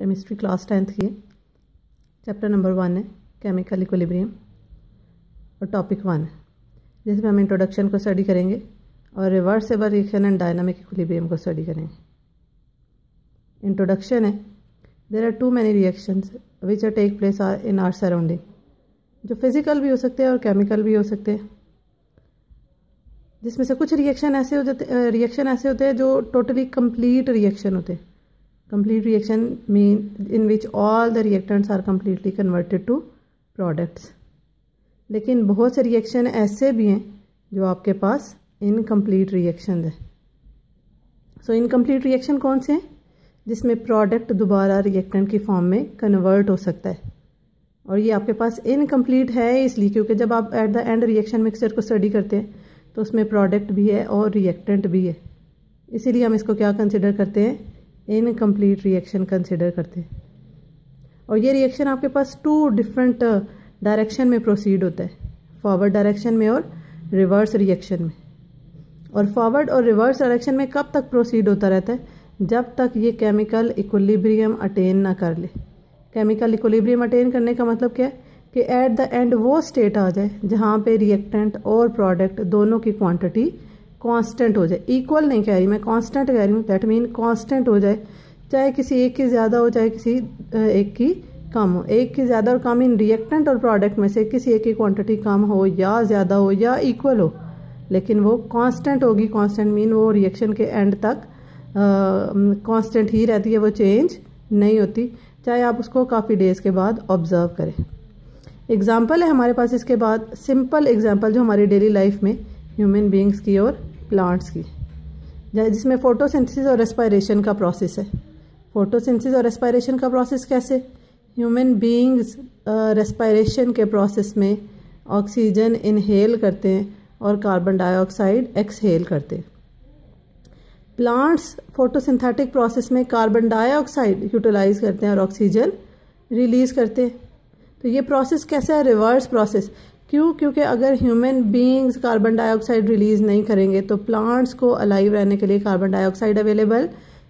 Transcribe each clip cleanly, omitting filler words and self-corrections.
Chemistry class 10th की है। Chapter number 1 है केमिकल इक्विलिब्रियम और टॉपिक 1 है जिसमें हम इंट्रोडक्शन को स्टडी करेंगे और reversible reaction and dynamic equilibrium को स्टडी करेंगे। इंट्रोडक्शन है, there are too many reactions which are take place in our surrounding, जो फिजिकल भी हो सकते हैं और केमिकल भी हो सकते हैं, जिसमें से कुछ रिएक्शन ऐसे होते हैं जो टोटली कंप्लीट रिएक्शन होते हैं। Complete reaction mean in which all the reactants are completely converted to products. लेकिन बहुत से रिएक्शन ऐसे भी हैं जो आपके पास इनकम्प्लीट रिएक्शन है। सो इनकम्प्लीट रिएक्शन कौन से हैं? जिसमें प्रोडक्ट दोबारा रिएक्टेंट की फॉर्म में कन्वर्ट हो सकता है। और ये आपके पास इनकम्प्लीट है इसलिए क्योंकि जब आप at the end reaction mixture को स्टडी करते हैं तो उसमें प्रोडक्ट भी है और रिएक्टेंट भी है, इसीलिए हम इसको क्या कंसिडर करते हैं? इनकम्प्लीट रिएक्शन कंसिडर करते हैं। और ये रिएक्शन आपके पास टू डिफरेंट डायरेक्शन में प्रोसीड होता है, फॉरवर्ड डायरेक्शन में और रिवर्स रिएक्शन में। और फॉरवर्ड और रिवर्स डायरेक्शन में कब तक प्रोसीड होता रहता है? जब तक ये केमिकल इक्विलिब्रियम अटेन ना कर ले। केमिकल इक्विलिब्रियम अटेन करने का मतलब क्या है कि एट द एंड वो स्टेट आ जाए जहाँ पे रिएक्टेंट और प्रोडक्ट दोनों की क्वांटिटी कांस्टेंट हो जाए। इक्वल नहीं कह रही मैं, कांस्टेंट कह रही हूँ। दैट मीन कांस्टेंट हो जाए, चाहे किसी एक की ज़्यादा हो चाहे किसी एक की कम हो। एक की ज़्यादा और कम इन रिएक्टेंट और प्रोडक्ट में से किसी एक की क्वांटिटी कम हो या ज़्यादा हो या इक्वल हो, लेकिन वो कांस्टेंट होगी। कांस्टेंट मीन वो रिएक्शन के एंड तक कांस्टेंट ही रहती है, वो चेंज नहीं होती, चाहे आप उसको काफ़ी डेज के बाद ऑब्जर्व करें। एग्जाम्पल है हमारे पास इसके बाद, सिंपल एग्जाम्पल जो हमारी डेली लाइफ में ह्यूमन बींग्स की और प्लांट्स की, जिसमें फोटोसिंथेसिस और रेस्पायरेशन का प्रोसेस है। फोटोसिंथेसिस और रेस्पायरेशन का प्रोसेस कैसे? ह्यूमन बींग्स रेस्पायरेशन के प्रोसेस में ऑक्सीजन इनहेल करते हैं और कार्बन डाइऑक्साइड एक्सहेल करते हैं। प्लांट्स फोटोसिंथेटिक प्रोसेस में कार्बन डाइऑक्साइड यूटिलाइज करते हैं और ऑक्सीजन रिलीज करते हैं। तो ये प्रोसेस कैसा है? Reverse process. क्यों? क्योंकि अगर human beings carbon dioxide release नहीं करेंगे तो प्लांट्स को अलाइव रहने के लिए कार्बन डाइऑक्साइड अवेलेबल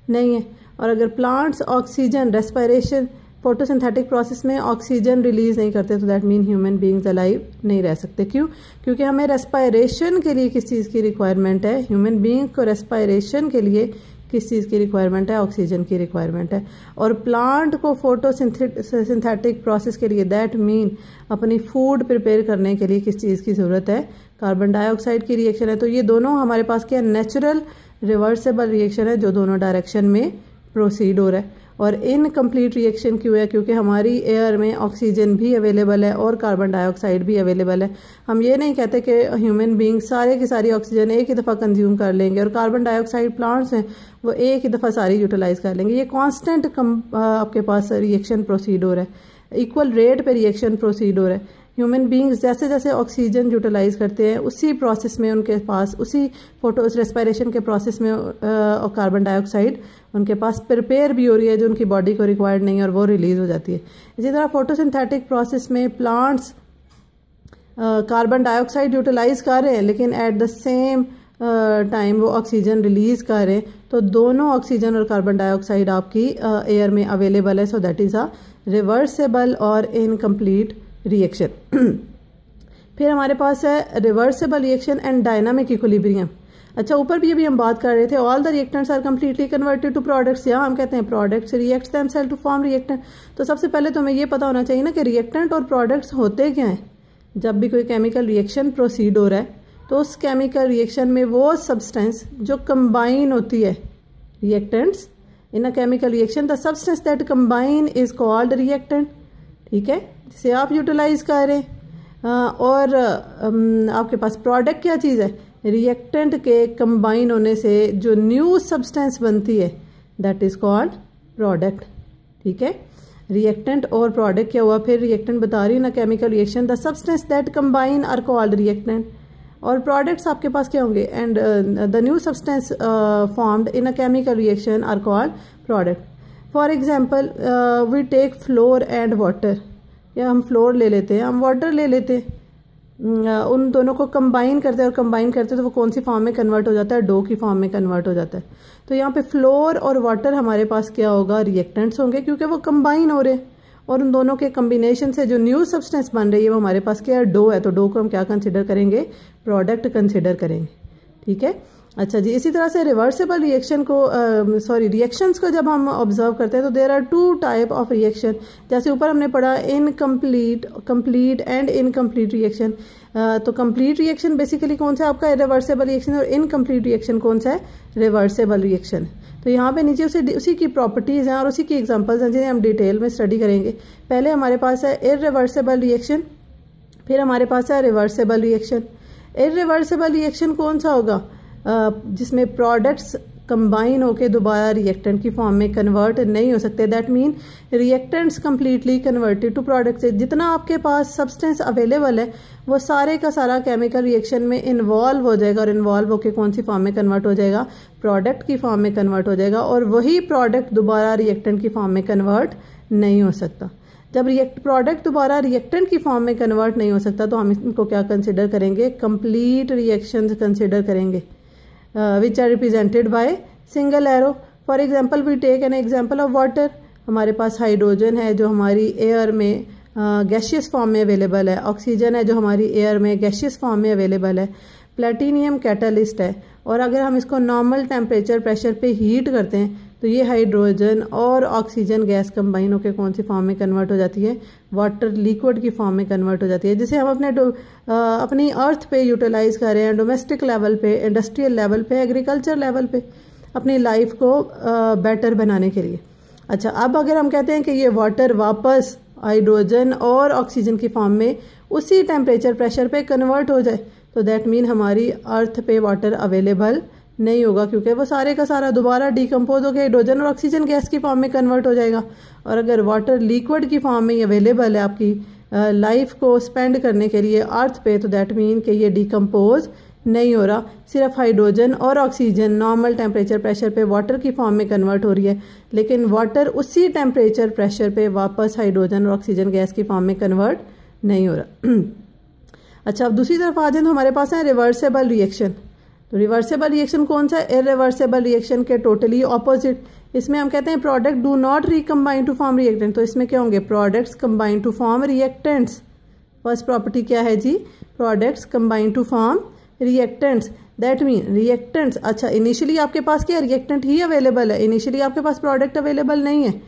नहीं है। और अगर plants oxygen respiration photosynthetic process में ऑक्सीजन रिलीज नहीं करते तो that mean human beings alive नहीं रह सकते। क्यों? क्योंकि हमें रेस्पायरेशन के लिए किस चीज़ की रिक्वायरमेंट है? ह्यूमन बीइंग को रेस्पायरेशन के लिए किस चीज़ की रिक्वायरमेंट है? ऑक्सीजन की रिक्वायरमेंट है। और प्लांट को फोटोसिंथेटिक प्रोसेस के लिए दैट मीन अपनी फूड प्रिपेयर करने के लिए किस चीज़ की ज़रूरत है? कार्बन डाइऑक्साइड की रिएक्शन है। तो ये दोनों हमारे पास क्या नेचुरल रिवर्सिबल रिएक्शन है जो दोनों डायरेक्शन में प्रोसीड हो रहा है। और इनकम्प्लीट रिएक्शन क्यों है? क्योंकि हमारी एयर में ऑक्सीजन भी अवेलेबल है और कार्बन डाइऑक्साइड भी अवेलेबल है। हम ये नहीं कहते कि ह्यूमन बीइंग सारे की सारी ऑक्सीजन एक ही दफ़ा कंज्यूम कर लेंगे और कार्बन डाइऑक्साइड प्लांट्स हैं वो एक ही दफ़ा सारी यूटिलाइज कर लेंगे। ये कांस्टेंट आपके पास रिएक्शन प्रोसीड हो रहा है, इक्वल रेट पे रिएक्शन प्रोसीड हो रहा है। ह्यूमन बीइंग्स जैसे जैसे ऑक्सीजन यूटिलाइज करते हैं उसी प्रोसेस में उनके पास, उसी फोटो रेस्पायरेशन के प्रोसेस में कार्बन डाइऑक्साइड उनके पास प्रिपेयर भी हो रही है जो उनकी बॉडी को रिक्वायर्ड नहीं है और वो रिलीज हो जाती है। इसी तरह फोटोसिंथेटिक प्रोसेस में प्लांट्स कार्बन डाइऑक्साइड यूटिलाइज कर रहे हैं लेकिन एट द सेम टाइम वो ऑक्सीजन रिलीज कर रहे हैं, तो दोनों ऑक्सीजन और कार्बन डाइऑक्साइड आपकी एयर में अवेलेबल है। So that is a reversible और इनकम्प्लीट रिएक्शन। फिर हमारे पास है reversible reaction and dynamic equilibrium. अच्छा, ऊपर भी अभी हम बात कर रहे थे all the reactants are completely converted to products. यहाँ हम कहते हैं products reacts themselves to form reactant. तो सबसे पहले तो हमें ये पता होना चाहिए ना कि रिएक्टेंट और प्रोडक्ट्स होते क्या हैं। जब भी कोई केमिकल रिएक्शन प्रोसीड हो रहा है तो उस केमिकल रिएक्शन में वो सब्सटेंस जो कंबाइन होती है reactants in a chemical reaction, the substance that combine is called reactant. ठीक है, जिसे आप यूटिलाइज कर रहे हैं। और आपके पास प्रोडक्ट क्या चीज़ है? रिएक्टेंट के कंबाइन होने से जो न्यू सब्सटेंस बनती है दैट इज कॉल्ड प्रोडक्ट। ठीक है, रिएक्टेंट और प्रोडक्ट क्या हुआ? फिर रिएक्टेंट बता रही है ना chemical reaction, the substance that combine are called reactant. और प्रोडक्ट्स आपके पास क्या होंगे? And the new substance formed in a chemical reaction are called product. For example we take flour and water, या हम फ्लोर ले लेते हैं, हम वाटर ले लेते हैं। उन दोनों को कंबाइन करते हैं और कंबाइन करते हैं तो वो कौन सी फॉर्म में कन्वर्ट हो जाता है, डो की फॉर्म में कन्वर्ट हो जाता है। तो यहाँ पे फ्लोर और वाटर हमारे पास क्या होगा, रिएक्टेंट्स होंगे, क्योंकि वो कंबाइन हो रहे हैं और उन दोनों के कम्बिनेशन से जो न्यू सब्सटेंस बन रही है वो हमारे पास क्या है, डो है। तो डो को हम क्या कंसिडर करेंगे, प्रोडक्ट कंसिडर करेंगे। ठीक है, अच्छा जी। इसी तरह से रिवर्सिबल रिएक्शन को रिएक्शंस को जब हम ऑब्जर्व करते हैं तो there are two type of reaction. जैसे ऊपर हमने पढ़ा incomplete, complete and incomplete reaction. तो कंप्लीट रिएक्शन बेसिकली कौन सा है आपका, रिवर्सिबल रिएक्शन, और इनकम्प्लीट रिएक्शन कौन सा है, रिवर्सिबल रिएक्शन। तो यहाँ पे नीचे उसी की प्रॉपर्टीज हैं और उसी की एग्जांपल्स हैं जिन्हें हम डिटेल में स्टडी करेंगे। पहले हमारे पास है इररिवर्सिबल रिएक्शन, फिर हमारे पास है रिवर्सिबल रिएक्शन। इररिवर्सिबल रिएक्शन कौन सा होगा, जिसमें प्रोडक्ट्स कंबाइन होके दोबारा रिएक्टेंट की फॉर्म में कन्वर्ट नहीं हो सकते। That mean reactants completely converted to products. जितना आपके पास सब्सटेंस अवेलेबल है वो सारे का सारा केमिकल रिएक्शन में इन्वॉल्व हो जाएगा और इन्वॉल्व होकर कौन सी फॉर्म में कन्वर्ट हो जाएगा, प्रोडक्ट की फॉर्म में कन्वर्ट हो जाएगा, और वही प्रोडक्ट दोबारा रिएक्टेंट की फॉर्म में कन्वर्ट नहीं हो सकता। जब प्रोडक्ट दोबारा रिएक्टेंट की फॉर्म में कन्वर्ट नहीं हो सकता तो हम इनको क्या कंसिडर करेंगे, कंप्लीट रिएक्शंस कंसिडर करेंगे, which are represented by single arrow. For example, we take an example of water. हमारे पास हाइड्रोजन है जो हमारी एयर में गैशियस फॉर्म में अवेलेबल है, ऑक्सीजन है जो हमारी एयर में गैशियस फॉर्म में अवेलेबल है, प्लेटिनियम कैटलिस्ट है, और अगर हम इसको नॉर्मल टेम्परेचर प्रेशर पे हीट करते हैं तो ये हाइड्रोजन और ऑक्सीजन गैस कंबाइन होकर कौन सी फॉर्म में कन्वर्ट हो जाती है, वाटर लिक्विड की फॉर्म में कन्वर्ट हो जाती है, जिसे हम अपनी अर्थ पे यूटिलाइज कर रहे हैं, डोमेस्टिक लेवल पे, इंडस्ट्रियल लेवल पे, एग्रीकल्चर लेवल पे, अपनी लाइफ को बेटर बनाने के लिए। अच्छा, अब अगर हम कहते हैं कि ये वाटर वापस हाइड्रोजन और ऑक्सीजन की फॉर्म में उसी टेम्परेचर प्रेशर पे कन्वर्ट हो जाए तो दैट मीन हमारी अर्थ पे वाटर अवेलेबल नहीं होगा, क्योंकि वो सारे का सारा दोबारा डिकम्पोज होकर हाइड्रोजन और ऑक्सीजन गैस की फॉर्म में कन्वर्ट हो जाएगा। और अगर वाटर लिक्विड की फॉर्म में अवेलेबल है आपकी लाइफ को स्पेंड करने के लिए अर्थ पे, तो दैट मीन कि ये डिकम्पोज नहीं हो रहा, सिर्फ हाइड्रोजन और ऑक्सीजन नॉर्मल टेम्परेचर प्रेशर पे वाटर की फॉर्म में कन्वर्ट हो रही है, लेकिन वाटर उसी टेम्परेचर प्रेशर पे वापस हाइड्रोजन और ऑक्सीजन गैस की फॉर्म में कन्वर्ट नहीं हो रहा। अच्छा, अब दूसरी तरफ आ जाए तो हमारे पास है रिवर्सेबल रिएक्शन। तो रिवर्सेबल रिएक्शन कौन सा है, इररिवर्सेबल रिएक्शन के टोटली ऑपोजिट। इसमें हम कहते हैं product do not recombine to form reactant. तो इसमें क्या होंगे, products combine to form reactants. First property क्या है जी, products combine to form reactants. That mean reactants, अच्छा इनिशियली आपके पास क्या रिएक्टेंट ही अवेलेबल है, इनिशियली आपके पास प्रोडक्ट अवेलेबल नहीं है,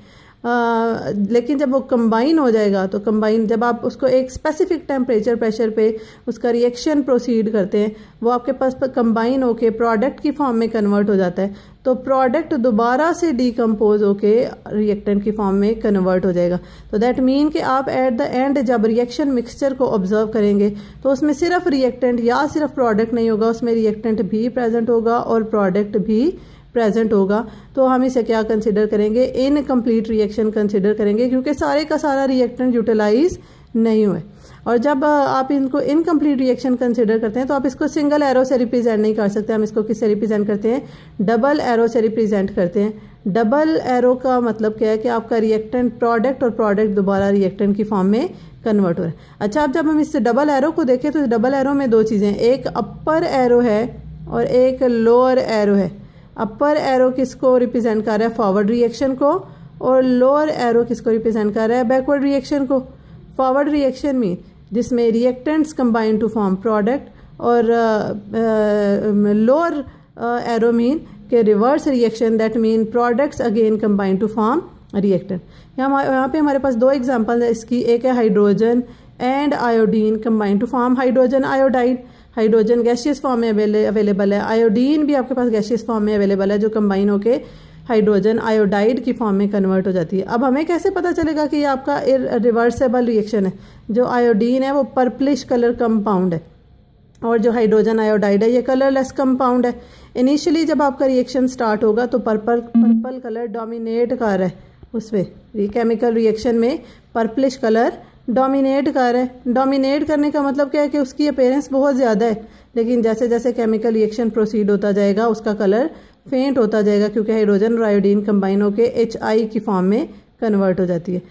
लेकिन जब वो कंबाइन हो जाएगा तो कंबाइन जब आप उसको एक स्पेसिफिक टेम्परेचर प्रेशर पे उसका रिएक्शन प्रोसीड करते हैं वो आपके पास कंबाइन होके प्रोडक्ट की फॉर्म में कन्वर्ट हो जाता है, तो प्रोडक्ट दोबारा से डिकम्पोज होके रिएक्टेंट की फॉर्म में कन्वर्ट हो जाएगा। तो दैट मीन कि आप एट द एंड जब रिएक्शन मिक्सचर को ऑब्जर्व करेंगे तो उसमें सिर्फ रिएक्टेंट या सिर्फ प्रोडक्ट नहीं होगा, उसमें रिएक्टेंट भी प्रेजेंट होगा और प्रोडक्ट भी प्रेजेंट होगा। तो हम इसे क्या कंसिडर करेंगे, इनकम्प्लीट रिएक्शन कंसिडर करेंगे, क्योंकि सारे का सारा रिएक्टेंट यूटिलाइज नहीं हुए। और जब आप इनको इनकम्प्लीट रिएक्शन कंसिडर करते हैं तो आप इसको सिंगल एरो से रिप्रेजेंट नहीं कर सकते, हम इसको किससे रिप्रेजेंट करते हैं, डबल एरो से रिप्रेजेंट करते हैं। डबल एरो का मतलब क्या है कि आपका रिएक्टेंट प्रोडक्ट और प्रोडक्ट दोबारा रिएक्टेंट की फॉर्म में कन्वर्ट हो रहा है। अच्छा, अब जब हम इस डबल एरो को देखें तो डबल एरो में दो चीज़ें, एक अपर एरो है और एक लोअर एरो है। अपर एरो किसको रिप्रेजेंट कर रहा है, फॉरवर्ड रिएक्शन को, और लोअर एरो किसको रिप्रेजेंट कर रहा है, बैकवर्ड रिएक्शन को। फॉरवर्ड रिएक्शन में जिसमें reactants combine to form product, और लोअर एरो मीन के reverse reaction, that mean products again combine to form reactant. यहाँ पे हमारे पास दो एग्जांपल है इसकी, एक है hydrogen and iodine combine to form hydrogen iodide. Hydrogen gaseous form में अवेलेबल है, आयोडीन भी आपके पास गैशियस फॉर्म में अवेलेबल है जो कंबाइन होके हाइड्रोजन आयोडाइड की फॉर्म में कन्वर्ट हो जाती है। अब हमें कैसे पता चलेगा कि ये आपका रिवर्सेबल रिएक्शन है। जो आयोडीन है वो पर्पलिश कलर कंपाउंड है और जो हाइड्रोजन आयोडाइड है ये कलरलेस कंपाउंड है। इनिशियली जब आपका रिएक्शन स्टार्ट होगा तो पर्पल कलर डोमिनेट कर रहा है, उसमें केमिकल रिएक्शन में पर्पलिश कलर डोमिनेट कर रहा है। डोमिनेट करने का मतलब क्या है कि उसकी अपीयरेंस बहुत ज़्यादा है, लेकिन जैसे जैसे केमिकल रिएक्शन प्रोसीड होता जाएगा उसका कलर फेंट होता जाएगा, क्योंकि हाइड्रोजन और आयोडीन कंबाइन होकर HI की फॉर्म में कन्वर्ट हो जाती है।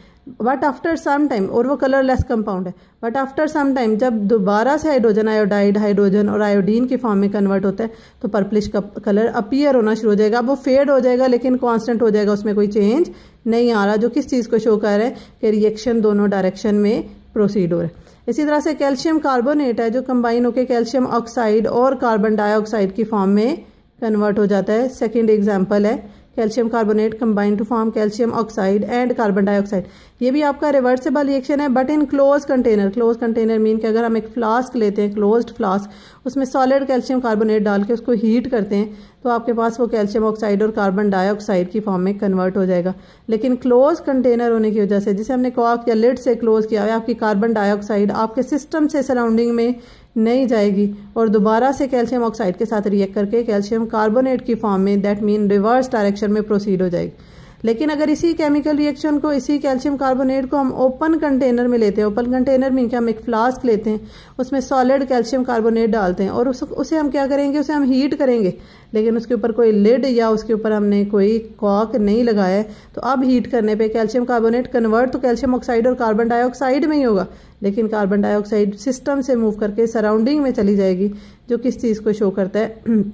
बट आफ्टर सम टाइम, और वो कलरलेस कंपाउंड है, बट आफ्टर सम टाइम जब दोबारा से हाइड्रोजन आयोडाइड, हाइड्रोजन और आयोडीन की फॉर्म में कन्वर्ट होता है तो पर्पलिश का कलर अपीयर होना शुरू हो जाएगा। अब वो फेड हो जाएगा लेकिन कांस्टेंट हो जाएगा, उसमें कोई चेंज नहीं आ रहा, जो किस चीज़ को शो कर रहा है कि रिएक्शन दोनों डायरेक्शन में प्रोसीड हो रहा है। इसी तरह से कैल्शियम कार्बोनेट है जो कंबाइन होकर कैल्शियम ऑक्साइड और कार्बन डाइऑक्साइड की फॉर्म में कन्वर्ट हो जाता है। सेकेंड एग्जाम्पल है calcium carbonate combine to form calcium oxide and carbon dioxide. ये भी आपका रिवर्सिबल रिएक्शन है but in close container. Close container mean कि अगर हम एक फ्लास्क लेते हैं, क्लोज्ड फ्लास्क, उसमें सॉलिड कैल्शियम कार्बोनेट डाल के उसको हीट करते हैं तो आपके पास वो कैल्शियम ऑक्साइड और कार्बन डाइऑक्साइड की फॉर्म में कन्वर्ट हो जाएगा। लेकिन क्लोज कंटेनर होने की वजह से, जिसे हमने कॉर्क या लिड से क्लोज किया है, आपकी कार्बन डाइऑक्साइड आपके सिस्टम से सराउंडिंग में नहीं जाएगी और दोबारा से कैल्शियम ऑक्साइड के साथ रिएक्ट करके कैल्शियम कार्बोनेट की फॉर्म में, दैट मीन रिवर्स डायरेक्शन में प्रोसीड हो जाएगी। लेकिन अगर इसी केमिकल रिएक्शन को, इसी कैल्शियम कार्बोनेट को हम ओपन कंटेनर में लेते हैं, ओपन कंटेनर मीन कि हम एक फ्लास्क लेते हैं, उसमें सॉलिड कैल्शियम कार्बोनेट डालते हैं और उसे हम क्या करेंगे, उसे हम हीट करेंगे, लेकिन उसके ऊपर कोई लिड या उसके ऊपर हमने कोई कॉर्क नहीं लगाया है, तो अब हीट करने पे कैल्शियम कार्बोनेट कन्वर्ट तो कैल्शियम ऑक्साइड और कार्बन डाइऑक्साइड में ही होगा, लेकिन कार्बन डाइऑक्साइड सिस्टम से मूव करके सराउंडिंग में चली जाएगी, जो किस चीज़ को शो करता है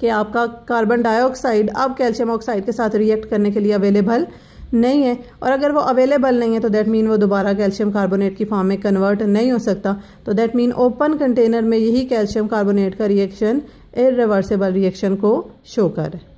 कि आपका कार्बन डाइऑक्साइड अब कैल्शियम ऑक्साइड के साथ रिएक्ट करने के लिए अवेलेबल नहीं है। और अगर वो अवेलेबल नहीं है तो दैट मीन वो दोबारा कैल्शियम कार्बोनेट की फॉर्म में कन्वर्ट नहीं हो सकता। तो दैट मीन ओपन कंटेनर में यही कैल्शियम कार्बोनेट का रिएक्शन इररिवर्सिबल रिएक्शन को शो कर रहा है।